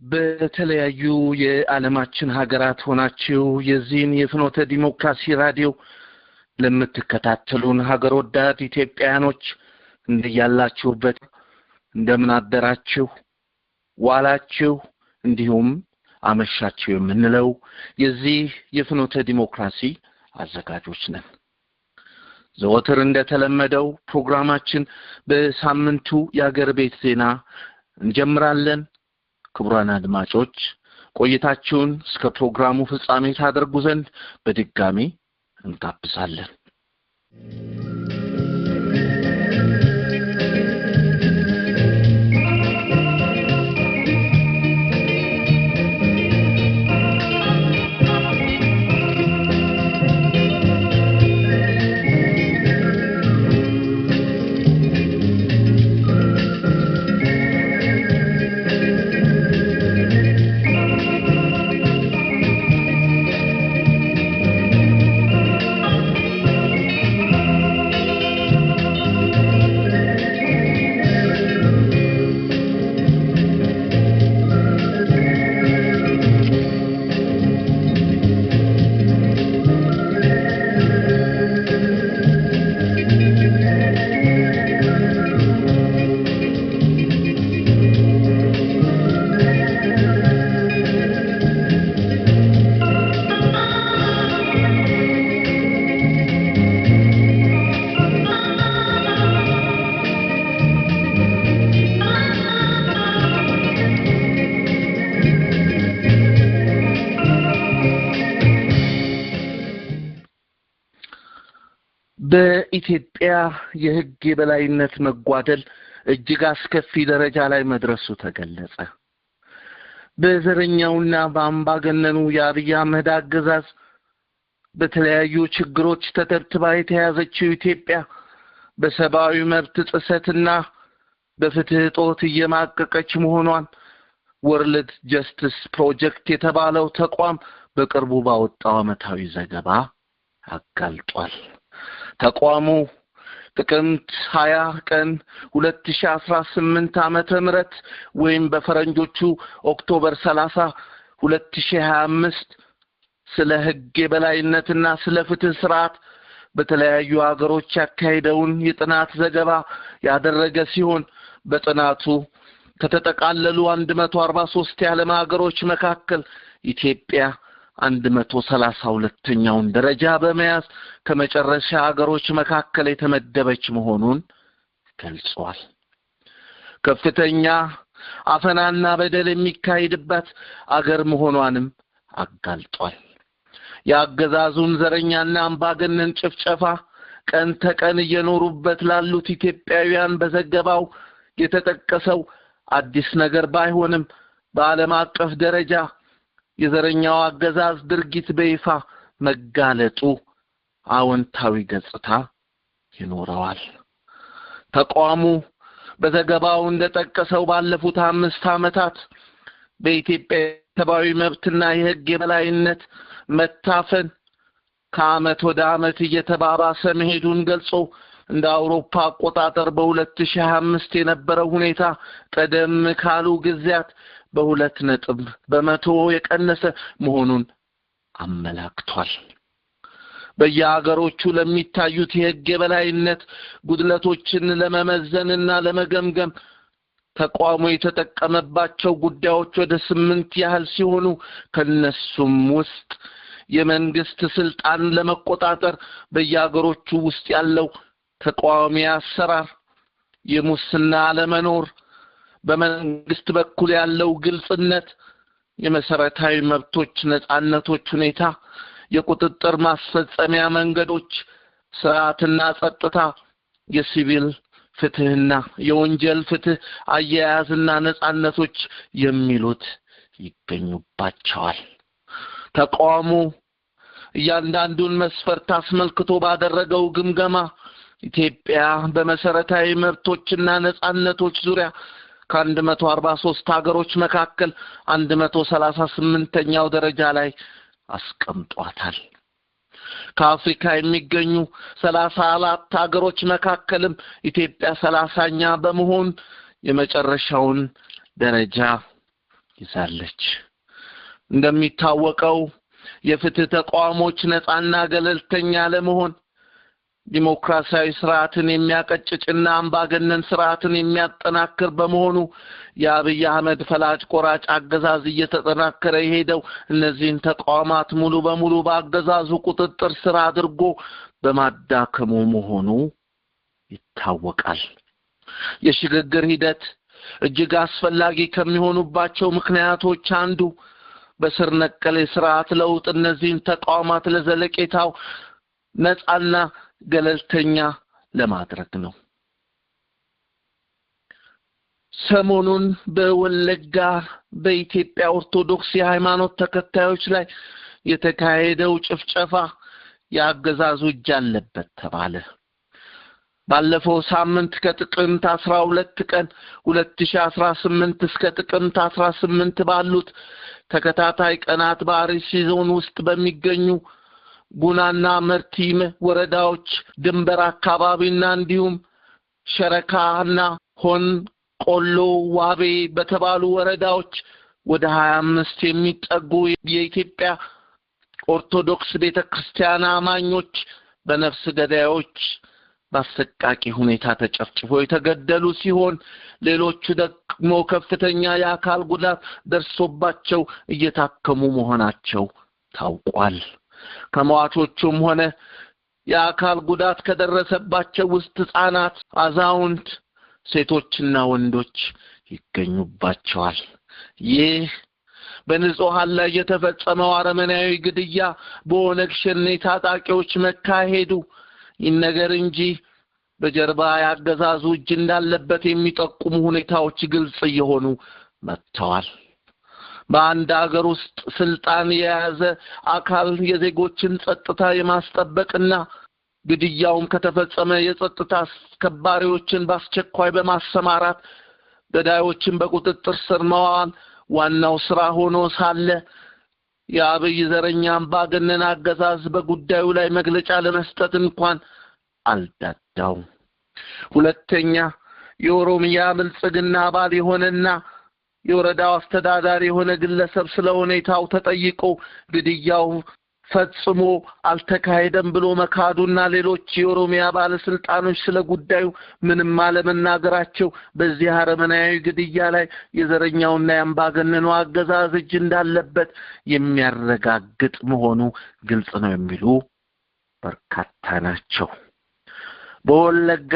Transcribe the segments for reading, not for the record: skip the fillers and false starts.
በተለያዩ የዓለማችን ሀገራት ሆናችሁ የዚህን የፍኖተ ዲሞክራሲ ራዲዮ ለምትከታተሉን ሀገር ወዳድ ኢትዮጵያኖች እንደያላችሁበት እንደምን አደራችሁ ዋላችሁ እንዲሁም አመሻችሁ የምንለው የዚህ የፍኖተ ዲሞክራሲ አዘጋጆች ነን። ዘወትር እንደተለመደው ፕሮግራማችን በሳምንቱ የሀገር ቤት ዜና እንጀምራለን። ክቡራን አድማጮች ቆይታችሁን እስከ ፕሮግራሙ ፍጻሜ ታደርጉ ዘንድ በድጋሚ እንጋብዛለን። በኢትዮጵያ የሕግ የበላይነት መጓደል እጅግ አስከፊ ደረጃ ላይ መድረሱ ተገለጸ። በዘረኛውና በአምባገነኑ የአብይ አህመድ አገዛዝ በተለያዩ ችግሮች ተተብትባ የተያዘችው ኢትዮጵያ በሰብአዊ መብት ጥሰትና በፍትህ እጦት እየማቀቀች መሆኗን ወርልድ ጀስቲስ ፕሮጀክት የተባለው ተቋም በቅርቡ ባወጣው ዓመታዊ ዘገባ አጋልጧል። ተቋሙ ጥቅምት 20 ቀን 2018 ዓመተ ምህረት ወይም በፈረንጆቹ ኦክቶበር 30 2025 ስለ ሕግ የበላይነትና ስለ ፍትህ ስርዓት በተለያዩ ሀገሮች ያካሄደውን የጥናት ዘገባ ያደረገ ሲሆን በጥናቱ ከተጠቃለሉ 143 የዓለም ሀገሮች መካከል ኢትዮጵያ 132ኛውን ደረጃ በመያዝ ከመጨረሻ ሀገሮች መካከል የተመደበች መሆኑን ገልጿል። ከፍተኛ አፈናና በደል የሚካሄድበት አገር መሆኗንም አጋልጧል። የአገዛዙን ዘረኛና አምባገነን ጭፍጨፋ ቀን ተቀን እየኖሩበት ላሉት ኢትዮጵያውያን በዘገባው የተጠቀሰው አዲስ ነገር ባይሆንም በዓለም አቀፍ ደረጃ የዘረኛው አገዛዝ ድርጊት በይፋ መጋለጡ አዎንታዊ ገጽታ ይኖረዋል። ተቋሙ በዘገባው እንደጠቀሰው ባለፉት 5 ዓመታት በኢትዮጵያ ሰብአዊ መብትና የሕግ የበላይነት መታፈን ከዓመት ወደ ዓመት እየተባባሰ መሄዱን ገልጾ እንደ አውሮፓ አቆጣጠር በ2025 የነበረው ሁኔታ ቀደም ካሉ ጊዜያት በ2% የቀነሰ መሆኑን አመላክቷል። በየሀገሮቹ ለሚታዩት የሕግ የበላይነት ጉድለቶችን ለመመዘንና ለመገምገም ተቋሙ የተጠቀመባቸው ጉዳዮች ወደ 8 ያህል ሲሆኑ ከነሱም ውስጥ የመንግስት ስልጣን ለመቆጣጠር በየሀገሮቹ ውስጥ ያለው ተቋሚ አሰራር፣ የሙስና አለመኖር፣ በመንግስት በኩል ያለው ግልጽነት፣ የመሰረታዊ መብቶች ነጻነቶች ሁኔታ፣ የቁጥጥር ማስፈጸሚያ መንገዶች፣ ስርዓትና ጸጥታ፣ የሲቪል ፍትህና የወንጀል ፍትህ አያያዝና ነጻነቶች የሚሉት ይገኙባቸዋል። ተቋሙ እያንዳንዱን መስፈርት አስመልክቶ ባደረገው ግምገማ ኢትዮጵያ በመሰረታዊ መብቶችና ነጻነቶች ዙሪያ ከ143 ሀገሮች መካከል 138ኛው ደረጃ ላይ አስቀምጧታል። ከአፍሪካ የሚገኙ 34 ሀገሮች መካከልም ኢትዮጵያ 30ኛ በመሆን የመጨረሻውን ደረጃ ይዛለች። እንደሚታወቀው የፍትህ ተቋሞች ነፃና ገለልተኛ ለመሆን ዲሞክራሲያዊ ስርዓትን የሚያቀጭጭና አምባገነን ስርዓትን የሚያጠናክር በመሆኑ የአብይ አህመድ ፈላጭ ቆራጭ አገዛዝ እየተጠናከረ የሄደው እነዚህን ተቋማት ሙሉ በሙሉ በአገዛዙ ቁጥጥር ስር አድርጎ በማዳከሙ መሆኑ ይታወቃል። የሽግግር ሂደት እጅግ አስፈላጊ ከሚሆኑባቸው ምክንያቶች አንዱ በስር ነቀል የስርዓት ለውጥ እነዚህን ተቋማት ለዘለቄታው ነፃና ገለልተኛ ለማድረግ ነው። ሰሞኑን በወለጋ በኢትዮጵያ ኦርቶዶክስ የሃይማኖት ተከታዮች ላይ የተካሄደው ጭፍጨፋ የአገዛዙ እጅ አለበት ተባለ። ባለፈው ሳምንት ከጥቅምት 12 ቀን 2018 እስከ ጥቅምት 18 ባሉት ተከታታይ ቀናት በአርሲ ዞን ውስጥ በሚገኙ ጉናና መርቲም ወረዳዎች ድንበር አካባቢና እንዲሁም ሸረካና ሆን ቆሎ ዋቤ በተባሉ ወረዳዎች ወደ 25 የሚጠጉ የኢትዮጵያ ኦርቶዶክስ ቤተክርስቲያን አማኞች በነፍስ ገዳዮች በአሰቃቂ ሁኔታ ተጨፍጭፈው የተገደሉ ሲሆን ሌሎቹ ደግሞ ከፍተኛ የአካል ጉዳት ደርሶባቸው እየታከሙ መሆናቸው ታውቋል። ከሟቾቹም ሆነ የአካል ጉዳት ከደረሰባቸው ውስጥ ህፃናት፣ አዛውንት፣ ሴቶችና ወንዶች ይገኙባቸዋል። ይህ በንጹሃን ላይ የተፈጸመው አረመናዊ ግድያ በኦነግ ሸኔ ታጣቂዎች መካሄዱ ይነገር እንጂ በጀርባ ያገዛዙ እጅ እንዳለበት የሚጠቁሙ ሁኔታዎች ግልጽ እየሆኑ መጥተዋል። በአንድ ሀገር ውስጥ ስልጣን የያዘ አካል የዜጎችን ጸጥታ የማስጠበቅና ግድያውም ከተፈጸመ የጸጥታ አስከባሪዎችን በአስቸኳይ በማሰማራት ገዳዮችን በቁጥጥር ስር ማዋል ዋናው ስራ ሆኖ ሳለ የአብይ ዘረኛ አምባገነን አገዛዝ በጉዳዩ ላይ መግለጫ ለመስጠት እንኳን አልዳዳው። ሁለተኛ የኦሮሚያ ብልጽግና አባል የሆነና የወረዳው አስተዳዳሪ የሆነ ግለሰብ ስለሁኔታው ተጠይቆ ግድያው ፈጽሞ አልተካሄደም ብሎ መካዱና ሌሎች የኦሮሚያ ባለስልጣኖች ስለ ጉዳዩ ምንም አለመናገራቸው በዚህ አረመናዊ ግድያ ላይ የዘረኛውና የአምባገነኑ አገዛዝ እጅ እንዳለበት የሚያረጋግጥ መሆኑ ግልጽ ነው የሚሉ በርካታ ናቸው። በወለጋ፣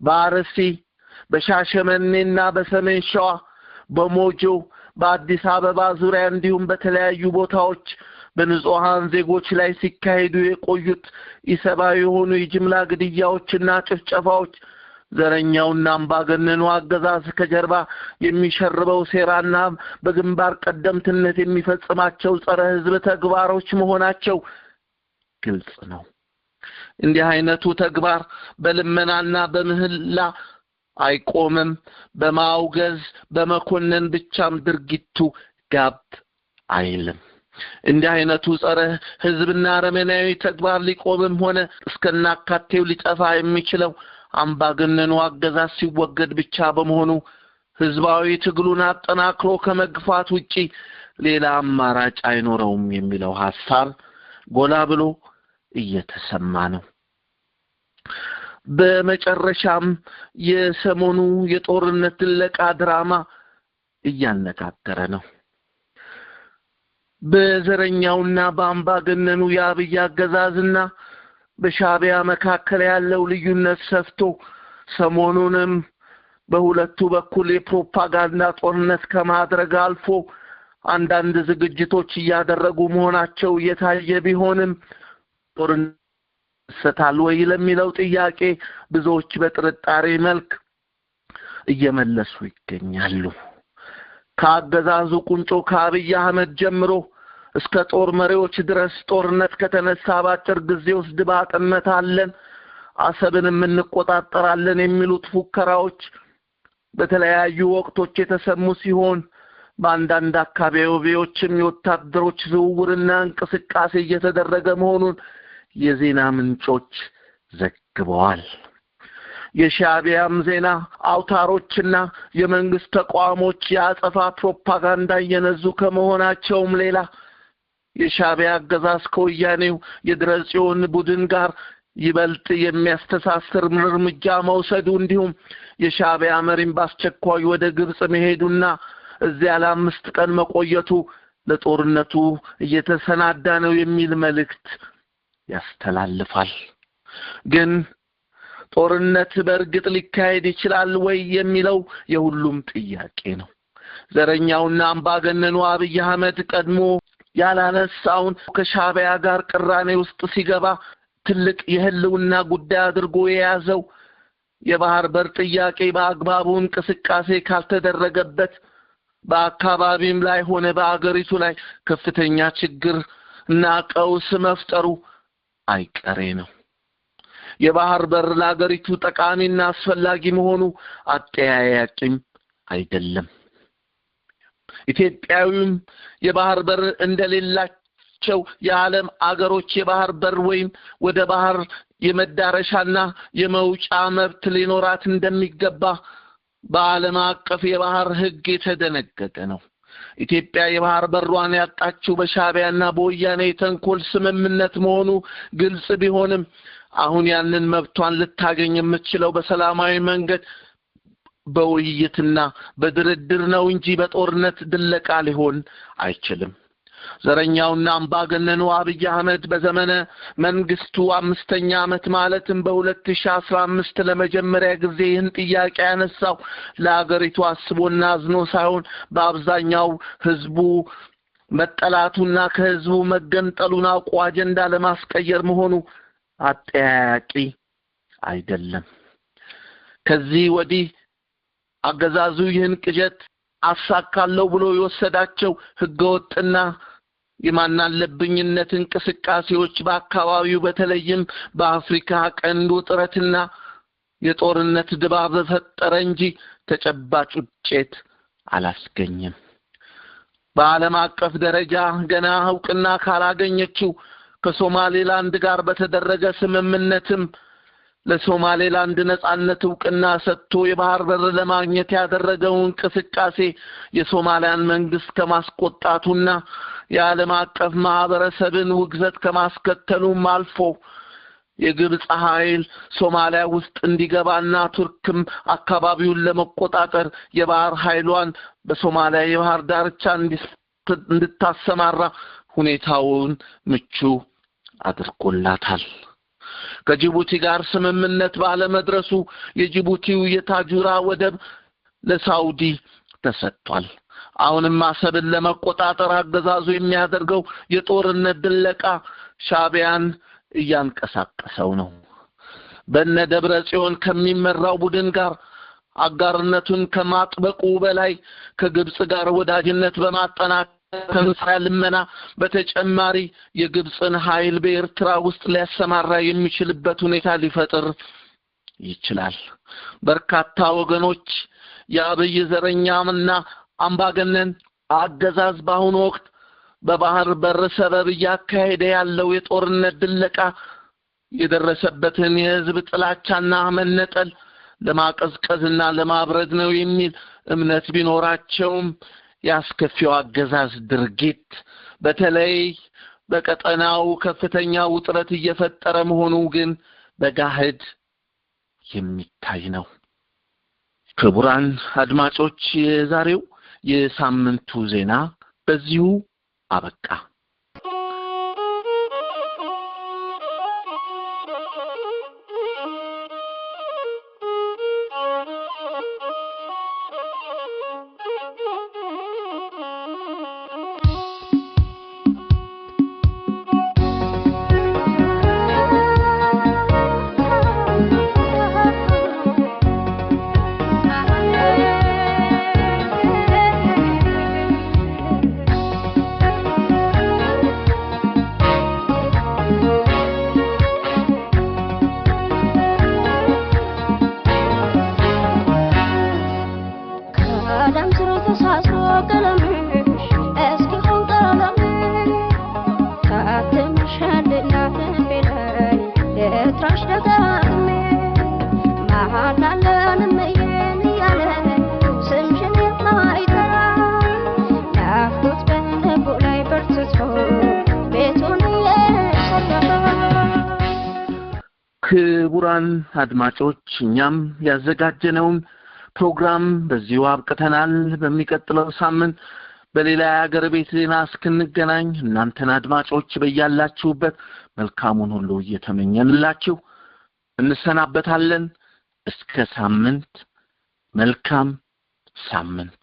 በአርሲ፣ በሻሸመኔና በሰሜን ሸዋ፣ በሞጆ፣ በአዲስ አበባ ዙሪያ እንዲሁም በተለያዩ ቦታዎች በንጹሃን ዜጎች ላይ ሲካሄዱ የቆዩት ኢሰብአዊ የሆኑ የጅምላ ግድያዎችና ጭፍጨፋዎች ዘረኛውና አምባገነኑ አገዛዝ ከጀርባ የሚሸርበው ሴራና በግንባር ቀደምትነት የሚፈጽማቸው ጸረ ህዝብ ተግባሮች መሆናቸው ግልጽ ነው። እንዲህ አይነቱ ተግባር በልመናና በምህላ አይቆምም። በማውገዝ በመኮነን ብቻም ድርጊቱ ጋብ አይልም። እንዲህ አይነቱ ጸረ ህዝብና አረመናዊ ተግባር ሊቆምም ሆነ እስከናካቴው ሊጠፋ የሚችለው አምባገነኑ አገዛዝ ሲወገድ ብቻ በመሆኑ ህዝባዊ ትግሉን አጠናክሮ ከመግፋት ውጪ ሌላ አማራጭ አይኖረውም የሚለው ሐሳብ ጎላ ብሎ እየተሰማ ነው። በመጨረሻም የሰሞኑ የጦርነት ለቃ ድራማ እያነጋገረ ነው። በዘረኛውና በአምባገነኑ የአብይ አገዛዝና በሻዕቢያ መካከል ያለው ልዩነት ሰፍቶ ሰሞኑንም በሁለቱ በኩል የፕሮፓጋንዳ ጦርነት ከማድረግ አልፎ አንዳንድ ዝግጅቶች እያደረጉ መሆናቸው የታየ ቢሆንም ጦርነት ይከሰታል ወይ ለሚለው ጥያቄ ብዙዎች በጥርጣሬ መልክ እየመለሱ ይገኛሉ። ከአገዛዙ ቁንጮ ከአብይ አህመድ ጀምሮ እስከ ጦር መሪዎች ድረስ ጦርነት ከተነሳ በአጭር ጊዜ ውስጥ ድባቅ እንመታለን፣ አሰብንም እንቆጣጠራለን የሚሉት ፉከራዎች በተለያዩ ወቅቶች የተሰሙ ሲሆን በአንዳንድ አካባቢዎችም የወታደሮች ዝውውርና እንቅስቃሴ እየተደረገ መሆኑን የዜና ምንጮች ዘግበዋል። የሻዕቢያም ዜና አውታሮችና የመንግስት ተቋሞች የአጸፋ ፕሮፓጋንዳ እየነዙ ከመሆናቸውም ሌላ የሻዕቢያ አገዛዝ ከወያኔው የደብረጽዮን ቡድን ጋር ይበልጥ የሚያስተሳስር እርምጃ መውሰዱ እንዲሁም የሻዕቢያ መሪም በአስቸኳይ ወደ ግብጽ መሄዱና እዚያ ለ5 ቀን መቆየቱ ለጦርነቱ እየተሰናዳ ነው የሚል መልእክት ያስተላልፋል። ግን ጦርነት በእርግጥ ሊካሄድ ይችላል ወይ የሚለው የሁሉም ጥያቄ ነው። ዘረኛውና አምባገነኑ አብይ አህመድ ቀድሞ ያላነሳውን ከሻዕቢያ ጋር ቅራኔ ውስጥ ሲገባ ትልቅ የህልውና ጉዳይ አድርጎ የያዘው የባህር በር ጥያቄ በአግባቡ እንቅስቃሴ ካልተደረገበት በአካባቢም ላይ ሆነ በአገሪቱ ላይ ከፍተኛ ችግር እና ቀውስ መፍጠሩ አይቀሬ ነው። የባህር በር ለአገሪቱ ጠቃሚና አስፈላጊ መሆኑ አጠያያቂም አይደለም። ኢትዮጵያውያን የባህር በር እንደሌላቸው የዓለም አገሮች የባህር በር ወይም ወደ ባህር የመዳረሻና የመውጫ መብት ሊኖራት እንደሚገባ በዓለም አቀፍ የባህር ሕግ የተደነገገ ነው። ኢትዮጵያ የባህር በሯን ያጣችው በሻዕቢያና በወያኔ ተንኮል ስምምነት መሆኑ ግልጽ ቢሆንም አሁን ያንን መብቷን ልታገኝ የምትችለው በሰላማዊ መንገድ በውይይትና በድርድር ነው እንጂ በጦርነት ድለቃ ሊሆን አይችልም። ዘረኛውና አምባገነኑ አብይ አህመድ በዘመነ መንግስቱ 5ኛ ዓመት ማለትም በ2015 ለመጀመሪያ ጊዜ ይህን ጥያቄ ያነሳው ለአገሪቱ አስቦና አዝኖ ሳይሆን በአብዛኛው ህዝቡ መጠላቱና ከህዝቡ መገንጠሉን አውቆ አጀንዳ ለማስቀየር መሆኑ አጠያያቂ አይደለም። ከዚህ ወዲህ አገዛዙ ይህን ቅዠት አሳካለው ብሎ የወሰዳቸው ህገወጥና የማናለብኝነት እንቅስቃሴዎች በአካባቢው በተለይም በአፍሪካ ቀንድ ውጥረትና የጦርነት ድባብ ፈጠረ እንጂ ተጨባጭ ውጤት አላስገኘም። በዓለም አቀፍ ደረጃ ገና እውቅና ካላገኘችው ከሶማሌላንድ ጋር በተደረገ ስምምነትም ለሶማሌላንድ ነጻነት እውቅና ሰጥቶ የባህር በር ለማግኘት ያደረገው እንቅስቃሴ የሶማሊያን መንግስት ከማስቆጣቱና የዓለም አቀፍ ማህበረሰብን ውግዘት ከማስከተሉም አልፎ የግብጽ ኃይል ሶማሊያ ውስጥ እንዲገባና ቱርክም አካባቢውን ለመቆጣጠር የባህር ኃይሏን በሶማሊያ የባህር ዳርቻ እንድታሰማራ ሁኔታውን ምቹ አድርጎላታል። ከጅቡቲ ጋር ስምምነት ባለመድረሱ የጅቡቲው የታጁራ ወደብ ለሳውዲ ተሰጥቷል። አሁንም አሰብን ለመቆጣጠር አገዛዙ የሚያደርገው የጦርነት ድለቃ ሻዕቢያን እያንቀሳቀሰው ነው። በእነ ደብረጽዮን ከሚመራው ቡድን ጋር አጋርነቱን ከማጥበቁ በላይ ከግብጽ ጋር ወዳጅነት በማጠናከር ከእስራኤልና በተጨማሪ የግብጽን ኃይል በኤርትራ ውስጥ ሊያሰማራ የሚችልበት ሁኔታ ሊፈጥር ይችላል። በርካታ ወገኖች የአብይ ዘረኛምና አምባገነን አገዛዝ በአሁኑ ወቅት በባህር በር ሰበብ እያካሄደ ያለው የጦርነት ድለቃ የደረሰበትን የህዝብ ጥላቻና መነጠል ለማቀዝቀዝና ለማብረድ ነው የሚል እምነት ቢኖራቸውም ያስከፊው አገዛዝ ድርጊት በተለይ በቀጠናው ከፍተኛ ውጥረት እየፈጠረ መሆኑ ግን በጋህድ የሚታይ ነው። ክቡራን አድማጮች የዛሬው የሳምንቱ ዜና በዚሁ አበቃ። ክቡራን አድማጮች እኛም ያዘጋጀነውን ፕሮግራም በዚሁ አብቅተናል። በሚቀጥለው ሳምንት በሌላ ሀገር ቤት ዜና እስክንገናኝ እናንተን አድማጮች በያላችሁበት መልካሙን ሁሉ እየተመኘንላችሁ እንሰናበታለን። እስከ ሳምንት መልካም ሳምንት።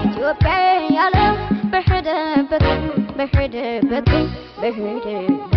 Ethiopia yala behede bet behede